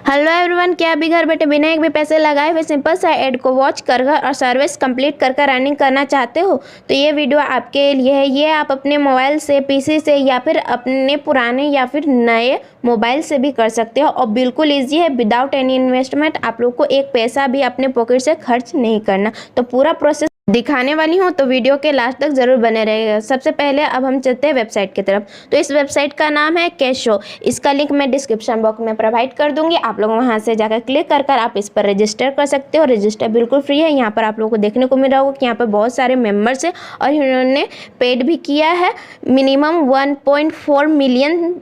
Hello everyone, क्या अभी घर बैठे बिना एक भी पैसे लगाए हुए सिंपल सा ऐड को वॉच कर और सर्विस कंप्लीट कर रनिंग करना चाहते हो? तो ये वीडियो आपके लिए है। ये आप अपने मोबाइल से, पीसी से या फिर अपने पुराने या फिर नए मोबाइल से भी कर सकते हो और बिल्कुल ईजी है, विदाउट एनी इन्वेस्टमेंट। आप लोग को एक पैसा भी अपने पॉकेट से खर्च नहीं करना। तो पूरा प्रोसेस दिखाने वाली हूँ, तो वीडियो के लास्ट तक जरूर बने रहेगा। सबसे पहले अब हम चलते हैं वेबसाइट की तरफ। तो इस वेबसाइट का नाम है कैशो। इसका लिंक मैं डिस्क्रिप्शन बॉक्स में प्रोवाइड कर दूंगी। आप लोग वहां से जाकर क्लिक कर आप इस पर रजिस्टर कर सकते हो। रजिस्टर बिल्कुल फ्री है। यहाँ पर आप लोगों को देखने को मिल रहा होगा कि यहाँ पर बहुत सारे मेंबर्स है और इन्होंने पेड भी किया है। मिनिमम $1.4 मिलियन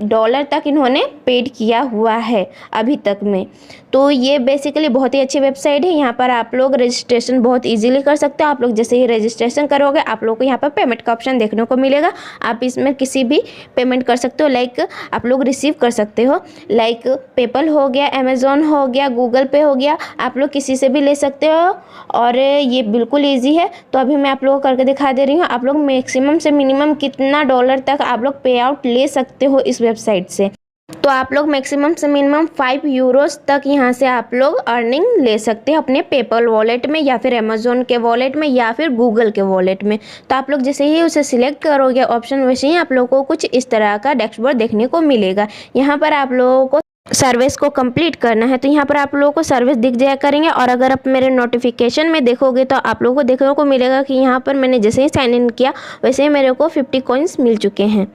तक इन्होंने पेड किया हुआ है अभी तक में। तो ये बेसिकली बहुत ही अच्छी वेबसाइट है। यहाँ पर आप लोग रजिस्ट्रेशन बहुत इजीली कर सकते हो। आप लोग जैसे ही रजिस्ट्रेशन करोगे आप लोग को यहाँ पर पेमेंट का ऑप्शन देखने को मिलेगा। आप इसमें किसी भी पेमेंट कर सकते हो, लाइक आप लोग रिसीव कर सकते हो, लाइक पेपल हो गया, अमेज़ॉन हो गया, गूगल पे हो गया, आप लोग किसी से भी ले सकते हो और ये बिल्कुल ईजी है। तो अभी मैं आप लोगों को करके दिखा दे रही हूँ। आप लोग मैक्सिमम से मिनिमम कितना डॉलर तक आप लोग पे आउट ले सकते हो इस वेबसाइट से। तो आप लोग मैक्सिमम से मिनिमम 5 यूरोस तक यहाँ से आप लोग अर्निंग ले सकते हैं अपने पेपल वॉलेट में या फिर अमेज़ॉन के वॉलेट में या फिर गूगल के वॉलेट में। तो आप लोग जैसे ही उसे सिलेक्ट करोगे ऑप्शन, वैसे ही आप लोगों को कुछ इस तरह का डैशबोर्ड देखने को मिलेगा। यहाँ पर आप लोगों को सर्विस को कंप्लीट करना है। तो यहाँ पर आप लोगों को सर्विस दिख जाया करेंगे और अगर आप मेरे नोटिफिकेशन में देखोगे तो आप लोगों को देखने को मिलेगा कि यहाँ पर मैंने जैसे ही साइन इन किया वैसे ही मेरे को 50 कॉइन्स मिल चुके हैं।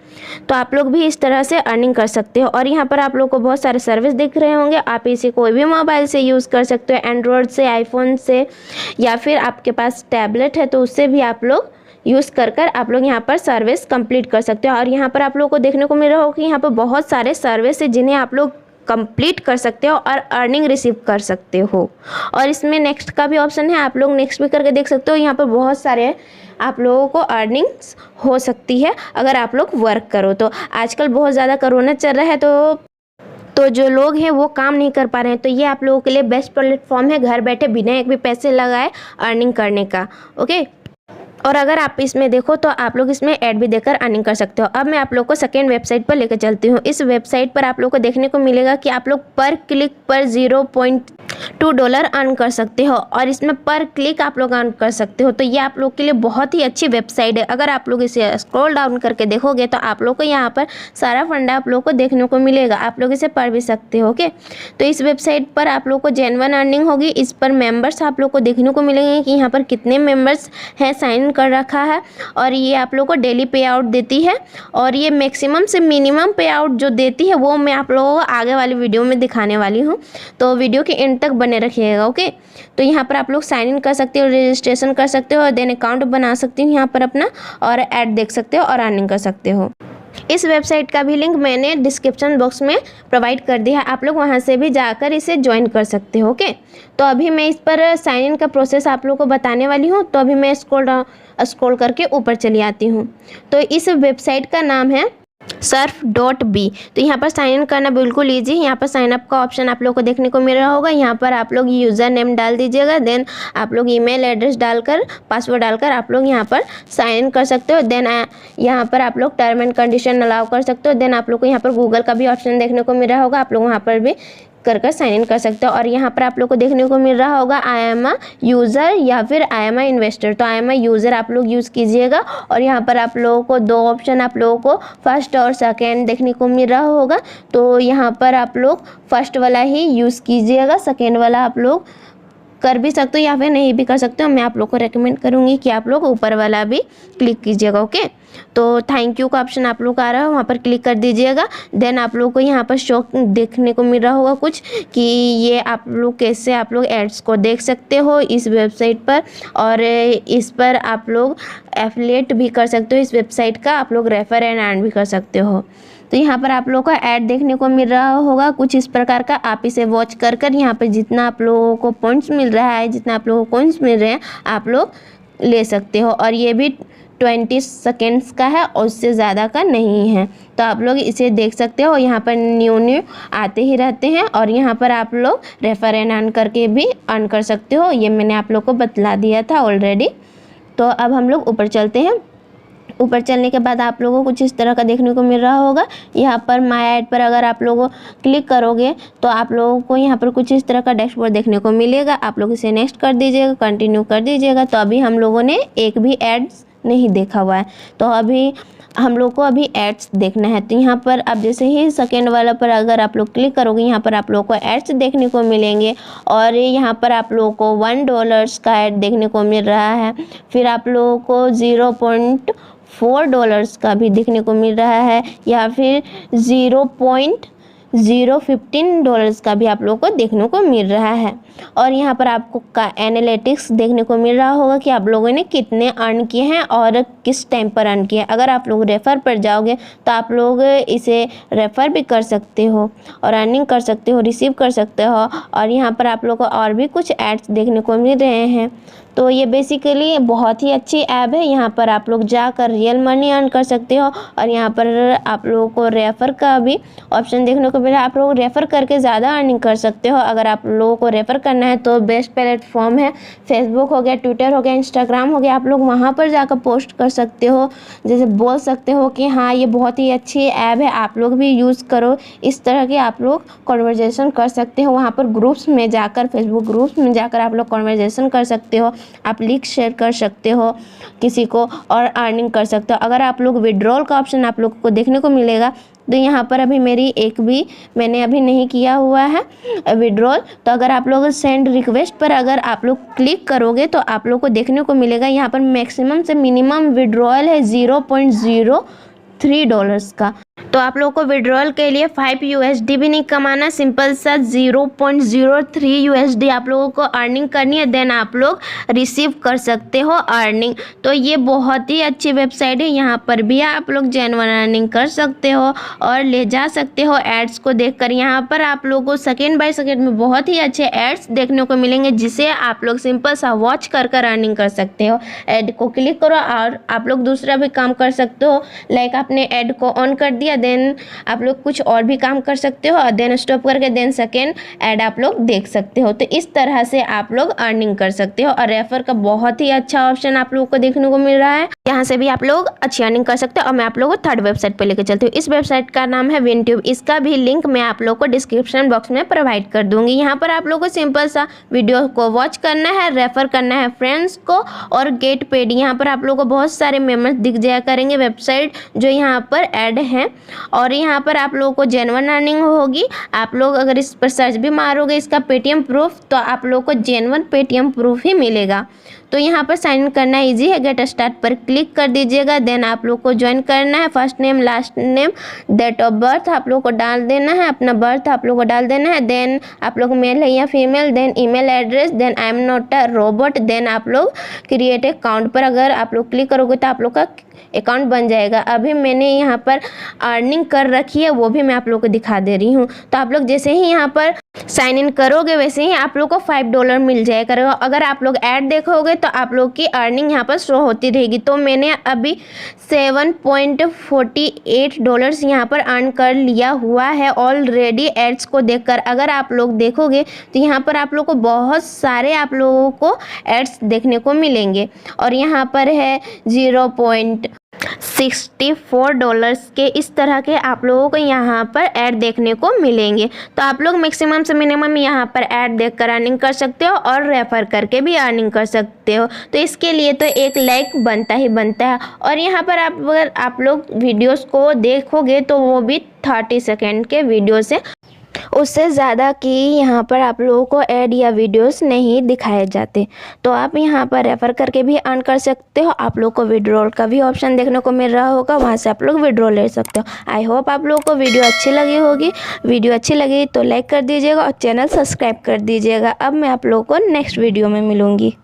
तो आप लोग भी इस तरह से अर्निंग कर सकते हो। और यहाँ पर आप लोगों को बहुत सारे सर्विस दिख रहे होंगे। आप इसे कोई भी मोबाइल से यूज़ कर सकते हो, एंड्रॉयड से, आईफोन से, या फिर आपके पास टैबलेट है तो उससे भी आप लोग यूज़ कर आप लोग यहाँ पर सर्विस कंप्लीट कर सकते हो। और यहाँ पर आप लोगों को देखने को मिल रहा होगा कि यहाँ पर बहुत सारे सर्विस है जिन्हें आप लोग कंप्लीट कर सकते हो और अर्निंग रिसीव कर सकते हो। और इसमें नेक्स्ट का भी ऑप्शन है, आप लोग नेक्स्ट भी करके देख सकते हो। यहाँ पर बहुत सारे आप लोगों को अर्निंग्स हो सकती है अगर आप लोग वर्क करो तो। आजकल बहुत ज़्यादा कोरोना चल रहा है तो जो लोग हैं वो काम नहीं कर पा रहे हैं, तो ये आप लोगों के लिए बेस्ट प्लेटफॉर्म है घर बैठे बिना एक भी पैसे लगाए अर्निंग करने का। ओके, और अगर आप इसमें देखो तो आप लोग इसमें ऐड भी देकर अर्निंग कर सकते हो। अब मैं आप लोग को सेकेंड वेबसाइट पर लेकर चलती हूँ। इस वेबसाइट पर आप लोग को देखने को मिलेगा कि आप लोग पर क्लिक पर $0.2 अर्न कर सकते हो और इसमें पर क्लिक आप लोग अर्न कर सकते हो। तो ये आप लोग के लिए बहुत ही अच्छी वेबसाइट है। अगर आप लोग इसे स्क्रॉल डाउन करके देखोगे तो आप लोग को यहाँ पर सारा फंडा आप लोग को देखने को मिलेगा। आप लोग इसे पढ़ भी सकते हो। ओके, तो इस वेबसाइट पर आप लोग को जेन्युइन अर्निंग होगी। इस पर मेंबर्स आप लोग को देखने को मिलेंगे कि यहाँ पर कितने मेंबर्स हैं, साइन कर रखा है। और ये आप लोग को डेली पे आउट देती है और ये मैक्सिमम से मिनिमम पे आउट जो देती है वो मैं आप लोगों को आगे वाली वीडियो में दिखाने वाली हूँ। तो वीडियो के एंड तक बने रखिएगा। ओके, तो यहाँ पर आप लोग साइन इन कर सकते हो, रजिस्ट्रेशन कर सकते हो और देन अकाउंट बना सकते हो यहाँ पर अपना, और ऐड देख सकते हो और अर्निंग कर सकते हो। इस वेबसाइट का भी लिंक मैंने डिस्क्रिप्शन बॉक्स में प्रोवाइड कर दिया है, आप लोग वहां से भी जाकर इसे ज्वाइन कर सकते हो। ओके, तो अभी मैं इस पर साइन इन का प्रोसेस आप लोगों को बताने वाली हूँ। तो अभी मैं स्क्रॉल करके ऊपर चली आती हूँ। तो इस वेबसाइट का नाम है surf.b। तो यहाँ पर साइन इन करना बिल्कुल ईजी है। यहाँ पर साइन अप का ऑप्शन आप लोग को देखने को मिल रहा होगा। यहाँ पर आप लोग यूज़र नेम डाल दीजिएगा, देन आप लोग ईमेल एड्रेस डालकर, पासवर्ड डालकर आप लोग यहाँ पर साइन इन कर सकते हो। देन यहाँ पर आप लोग टर्म एंड कंडीशन अलाउ कर सकते हो। देन आप लोग को यहाँ पर गूगल का भी ऑप्शन देखने को मिल रहा होगा, आप लोग वहाँ पर भी कर साइन इन कर सकते हो। और यहाँ पर आप लोग को देखने को मिल रहा होगा आई एम अ यूज़र या फिर आई एम अ इन्वेस्टर। तो आई एम अ यूज़र आप लोग यूज़ कीजिएगा और यहाँ पर आप लोगों को दो ऑप्शन आप लोगों को फर्स्ट और सेकेंड देखने को मिल रहा होगा। तो यहाँ पर आप लोग फर्स्ट वाला ही यूज़ कीजिएगा, सेकेंड वाला आप लोग कर भी सकते हो या फिर नहीं भी कर सकते हो। मैं आप लोग को रेकमेंड करूँगी कि आप लोग ऊपर वाला भी क्लिक कीजिएगा। ओके, तो थैंक यू का ऑप्शन आप लोग का आ रहा है, वहाँ पर क्लिक कर दीजिएगा। देन आप लोग को यहाँ पर शो देखने को मिल रहा होगा कुछ कि ये आप लोग कैसे आप लोग एड्स को देख सकते हो इस वेबसाइट पर, और इस पर आप लोग एफिलिएट भी कर सकते हो। इस वेबसाइट का आप लोग रेफर एंड अर्न भी कर सकते हो। तो यहाँ पर आप लोगों को ऐड देखने को मिल रहा होगा कुछ इस प्रकार का। आप इसे वॉच कर यहाँ पर जितना आप लोगों को पॉइंट्स मिल रहा है, जितना आप लोगों को कॉइन्स मिल रहे हैं, आप लोग ले सकते हो। और ये भी 20 सेकेंड्स का है और उससे ज़्यादा का नहीं है। तो आप लोग इसे देख सकते हो। यहाँ पर न्यू आते ही रहते हैं और यहाँ पर आप लोग रेफर एंड अर्न करके भी अर्न कर सकते हो। ये मैंने आप लोग को बतला दिया था ऑलरेडी। तो अब हम लोग ऊपर चलते हैं। ऊपर चलने के बाद आप लोगों को कुछ इस तरह का देखने को मिल रहा होगा। यहाँ पर माय ऐड पर अगर आप लोग क्लिक करोगे तो आप लोगों को यहाँ पर कुछ इस तरह का डैशबोर्ड देखने को मिलेगा। आप लोग इसे नेक्स्ट कर दीजिएगा, कंटिन्यू कर दीजिएगा। तो अभी हम लोगों ने एक भी एड्स नहीं देखा हुआ है, तो अभी हम लोग को अभी एड्स देखना है। तो यहाँ पर आप जैसे ही सेकेंड वाला पर अगर आप लोग क्लिक करोगे, यहाँ पर आप लोग को एड्स देखने को मिलेंगे और यहाँ पर आप लोगों को $1 का ऐड देखने को मिल रहा है। फिर आप लोगों को $0.4 का भी देखने को मिल रहा है, या फिर $0.015 का भी आप लोगों को देखने को मिल रहा है। और यहाँ पर आपको का एनालिटिक्स देखने को मिल रहा होगा कि आप लोगों ने कितने अर्न किए हैं और किस टाइम पर अर्न किए हैं। अगर आप लोग रेफ़र पर जाओगे तो आप लोग इसे रेफ़र भी कर सकते हो और अर्निंग कर सकते हो, रिसीव कर सकते हो। और यहाँ पर आप लोग को और भी कुछ एड्स देखने को मिल रहे हैं। तो ये बेसिकली बहुत ही अच्छी ऐप है। यहाँ पर आप लोग जाकर रियल मनी अर्न कर सकते हो और यहाँ पर आप लोगों को रेफ़र का भी ऑप्शन देखने को मिला। आप लोग रेफ़र करके ज़्यादा अर्निंग कर सकते हो। अगर आप लोगों को रेफ़र करना है तो बेस्ट प्लेटफॉर्म है फेसबुक हो गया, ट्विटर हो गया, इंस्टाग्राम हो गया। आप लोग वहाँ पर जाकर पोस्ट कर सकते हो, जैसे बोल सकते हो कि हाँ ये बहुत ही अच्छी ऐप है, आप लोग भी यूज़ करो। इस तरह के आप लोग कॉन्वर्जेसन कर सकते हो। वहाँ पर ग्रुप्स में जाकर, फेसबुक ग्रुप्स में जाकर आप लोग कॉन्वर्जेसन कर सकते हो, आप लिंक शेयर कर सकते हो किसी को और अर्निंग कर सकते हो। अगर आप लोग विड्रॉल का ऑप्शन आप लोग को देखने को मिलेगा, तो यहाँ पर अभी मेरी एक भी मैंने अभी नहीं किया हुआ है विड्रॉल। तो अगर आप लोग सेंड रिक्वेस्ट पर अगर आप लोग क्लिक करोगे तो आप लोग को देखने को मिलेगा यहाँ पर मैक्सिमम से मिनिमम विड्रॉल है $0.03 का। तो आप लोगों को विड्रॉल के लिए $5 भी नहीं कमाना, सिंपल सा $0.03 आप लोगों को अर्निंग करनी है, देन आप लोग रिसीव कर सकते हो अर्निंग। तो ये बहुत ही अच्छी वेबसाइट है। यहाँ पर भी आप लोग जेन्युइन अर्निंग कर सकते हो और ले जा सकते हो एड्स को देखकर। यहाँ पर आप लोगों को सेकेंड बाय सेकेंड में बहुत ही अच्छे एड्स देखने को मिलेंगे, जिसे आप लोग सिंपल सा वॉच कर अर्निंग कर सकते हो। ऐड को क्लिक करो और आप लोग दूसरा भी काम कर सकते हो, लाइक आपने ऐड को ऑन कर दिया, देन आप लोग कुछ और भी काम कर सकते हो और देन स्टॉप करके देन सेकेंड ऐड आप लोग देख सकते हो। तो इस तरह से आप लोग अर्निंग कर सकते हो। और रेफर का बहुत ही अच्छा ऑप्शन आप लोगों को देखने को मिल रहा है, यहाँ से भी आप लोग अच्छी अर्निंग कर सकते हो। और मैं आप लोगों को थर्ड वेबसाइट पे लेकर चलती हूँ। इस वेबसाइट का नाम है विनट्यूब। इसका भी लिंक मैं आप लोग को डिस्क्रिप्शन बॉक्स में प्रोवाइड कर दूंगी। यहाँ पर आप लोग को सिंपल सा वीडियो को वॉच करना है, रेफर करना है फ्रेंड्स को और गेट पेड। यहाँ पर आप लोग को बहुत सारे मेंबर्स दिख जाया करेंगे वेबसाइट जो यहाँ पर ऐड हैं और यहाँ पर आप लोगों को जेन्युइन अर्निंग होगी। आप लोग अगर इस पर सर्च भी मारोगे इसका पेटीएम प्रूफ, तो आप लोग को जेन्युइन पेटीएम प्रूफ ही मिलेगा। तो यहाँ पर साइन इन करना इजी है। गेट स्टार्ट पर क्लिक कर दीजिएगा, देन आप लोग को ज्वाइन करना है। First name, last name, date of birth आप लोग को डाल देना है, अपना बर्थ आप लोग को डाल देना है। देन आप लोग मेल है या female, then email address, then I am not a robot. Then आप लोग क्रिएट अकाउंट पर अगर आप लोग क्लिक करोगे तो आप लोग का अकाउंट बन जाएगा। अभी मैंने यहाँ पर अर्निंग कर रखी है, वो भी मैं आप लोग को दिखा दे रही हूँ। तो आप लोग जैसे ही यहाँ पर साइन इन करोगे वैसे ही आप लोग को $5 मिल जाया करेगा। अगर आप लोग ऐड देखोगे तो आप लोग की अर्निंग यहाँ पर शो होती रहेगी। तो मैंने अभी $7.48 यहाँ पर अर्न कर लिया हुआ है ऑलरेडी एड्स को देखकर। अगर आप लोग देखोगे तो यहाँ पर आप लोग को बहुत सारे आप लोगों को एड्स देखने को मिलेंगे और यहाँ पर है $0.64 के इस तरह के आप लोगों को यहाँ पर ऐड देखने को मिलेंगे। तो आप लोग मैक्सिमम से मिनिमम यहाँ पर ऐड देखकर अर्निंग कर सकते हो और रेफर करके भी अर्निंग कर सकते हो। तो इसके लिए तो एक लाइक बनता ही बनता है। और यहाँ पर अगर आप लोग वीडियोस को देखोगे तो वो भी 30 सेकेंड के वीडियो से, उससे ज़्यादा कि यहाँ पर आप लोगों को ऐड या वीडियोस नहीं दिखाए जाते। तो आप यहाँ पर रेफ़र करके भी अर्न कर सकते हो। आप लोग को विड्रॉल का भी ऑप्शन देखने को मिल रहा होगा, वहाँ से आप लोग विड्रॉल ले सकते हो। आई होप आप लोगों को वीडियो अच्छी लगी होगी। वीडियो अच्छी लगी तो लाइक कर दीजिएगा और चैनल सब्सक्राइब कर दीजिएगा। अब मैं आप लोगों को नेक्स्ट वीडियो में मिलूँगी।